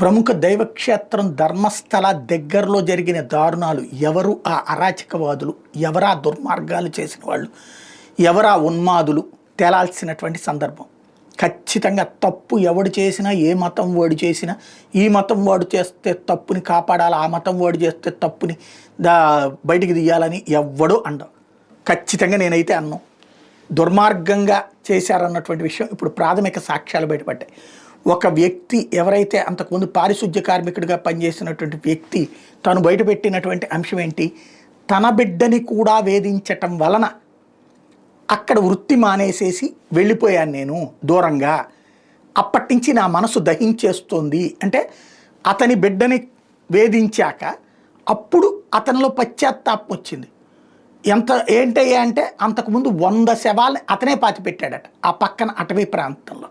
ప్రముఖ దైవక్షేత్రం ధర్మస్థల దగ్గరలో జరిగిన దారుణాలు, ఎవరు ఆ అరాచకవాదులు, ఎవరా దుర్మార్గాలు చేసిన వాళ్ళు, ఎవరా ఉన్మాదులు తేలాల్సినటువంటి సందర్భం. ఖచ్చితంగా తప్పు ఎవడు చేసినా, ఏ మతం వాడు చేసినా, ఈ మతం వాడు చేస్తే తప్పుని కాపాడాలి, ఆ మతం వాడు చేస్తే తప్పుని బయటికి తీయాలని ఎవ్వడూ అండం. ఖచ్చితంగా నేనైతే అన్నాం. దుర్మార్గంగా చేశారన్నటువంటి విషయం ఇప్పుడు ప్రాథమిక సాక్ష్యాలు బయటపడ్డాయి. ఒక వ్యక్తి ఎవరైతే అంతకుముందు పారిశుద్ధ్య కార్మికుడిగా పనిచేసినటువంటి వ్యక్తి తను బయటపెట్టినటువంటి అంశం ఏంటి, తన బిడ్డని కూడా వేధించటం వలన అక్కడ వృత్తి మానేసేసి వెళ్ళిపోయాను నేను దూరంగా, అప్పటి నుంచి నా మనసు దహించేస్తోంది అంటే, అతని బిడ్డని వేధించాక అప్పుడు అతనిలో పశ్చాత్తాపం వచ్చింది. ఏంటయ్యా అంటే, అంతకుముందు 100 శవాల్ని అతనే పాతిపెట్టాడట ఆ పక్కన అటవీ ప్రాంతంలో.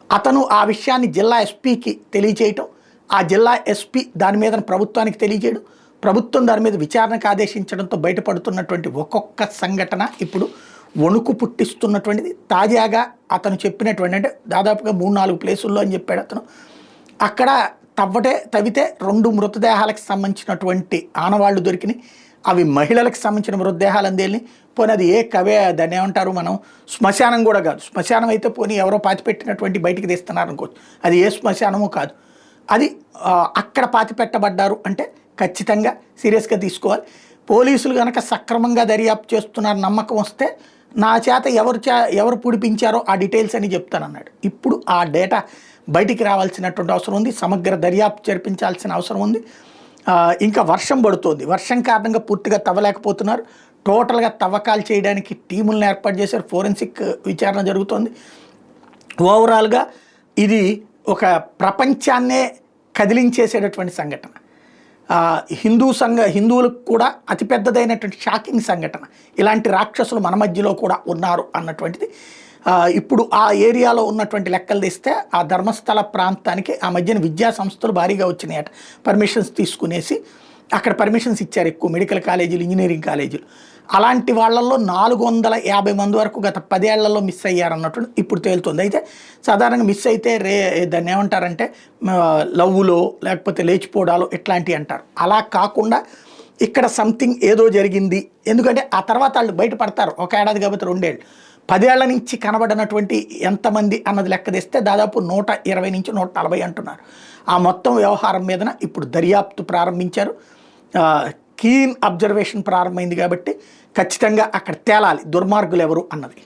అతను ఆ విషయాన్ని జిల్లా ఎస్పీకి తెలియచేయటం, ఆ జిల్లా ఎస్పీ దాని మీద ప్రభుత్వానికి తెలియజేయడం, ప్రభుత్వం దాని మీద విచారణకు ఆదేశించడంతో బయటపడుతున్నటువంటి ఒక్కొక్క సంఘటన ఇప్పుడు వణుకు పుట్టిస్తున్నటువంటిది. తాజాగా అతను చెప్పినటువంటి, అంటే దాదాపుగా 3-4 ప్లేసుల్లో అని చెప్పాడు అతను, అక్కడ తవ్వితే 2 మృతదేహాలకు సంబంధించినటువంటి ఆనవాళ్లు దొరికినాయి. అవి మహిళలకు సంబంధించిన మృతదేహాలు అందేళ్ళని. పోనీ అది ఏ కవే, దాన్ని ఏమంటారు మనం, శ్మశానం కూడా కాదు. శ్మశానం అయితే పోనీ ఎవరో పాతిపెట్టినటువంటి బయటికి తీస్తున్నారు అనుకోవచ్చు, అది ఏ శ్మశానమో కాదు. అది అక్కడ పాతిపెట్టబడ్డారు అంటే ఖచ్చితంగా సీరియస్గా తీసుకోవాలి. పోలీసులు కనుక సక్రమంగా దర్యాప్తు చేస్తున్నారు నమ్మకం వస్తే నా చేత ఎవరు పూడిపించారో ఆ డీటెయిల్స్ అని చెప్తానన్నాడు. ఇప్పుడు ఆ డేటా బయటికి రావాల్సినటువంటి అవసరం ఉంది, సమగ్ర దర్యాప్తు జరిపించాల్సిన అవసరం ఉంది. ఇంకా వర్షం పడుతోంది, వర్షం కారణంగా పూర్తిగా తవ్వలేకపోతున్నారు. టోటల్గా తవ్వకాలు చేయడానికి టీములను ఏర్పాటు చేశారు, ఫోరెన్సిక్ విచారణ జరుగుతోంది. ఓవరాల్గా ఇది ఒక ప్రపంచాన్నే కదిలించేసేటటువంటి సంఘటన. హిందువులకు కూడా అతిపెద్దదైనటువంటి షాకింగ్ సంఘటన. ఇలాంటి రాక్షసులు మన మధ్యలో కూడా ఉన్నారు అన్నటువంటిది. ఇప్పుడు ఆ ఏరియాలో ఉన్నటువంటి లెక్కలు తీస్తే ఆ ధర్మస్థల ప్రాంతానికి ఆ మధ్యన విద్యా సంస్థలు భారీగా వచ్చినాయట, పర్మిషన్స్ తీసుకునేసి అక్కడ పర్మిషన్స్ ఇచ్చారు. ఎక్కువ మెడికల్ కాలేజీలు, ఇంజనీరింగ్ కాలేజీలు. అలాంటి వాళ్ళల్లో 450 మంది వరకు గత 10 ఏళ్లలో మిస్ అయ్యారన్నట్టు ఇప్పుడు తేలుతుంది. అయితే సాధారణంగా మిస్ అయితే దాన్ని ఏమంటారంటే లవ్వులో లేకపోతే లేచిపోవడాలో ఇట్లాంటివి అంటారు. అలా కాకుండా ఇక్కడ సంథింగ్ ఏదో జరిగింది. ఎందుకంటే ఆ తర్వాత వాళ్ళు బయటపడతారు, 1 ఏడాది కాబట్టి 2 ఏళ్ళు. 10 ఏళ్ల నుంచి కనబడినటువంటి ఎంతమంది అన్నది లెక్క తెస్తే దాదాపు 120 నుంచి 140 అంటున్నారు. ఆ మొత్తం వ్యవహారం మీదన ఇప్పుడు దర్యాప్తు ప్రారంభించారు. కీన్ అబ్జర్వేషన్ ప్రారంభమైంది కాబట్టి ఖచ్చితంగా అక్కడ తేలాలి దుర్మార్గులు ఎవరు అన్నది.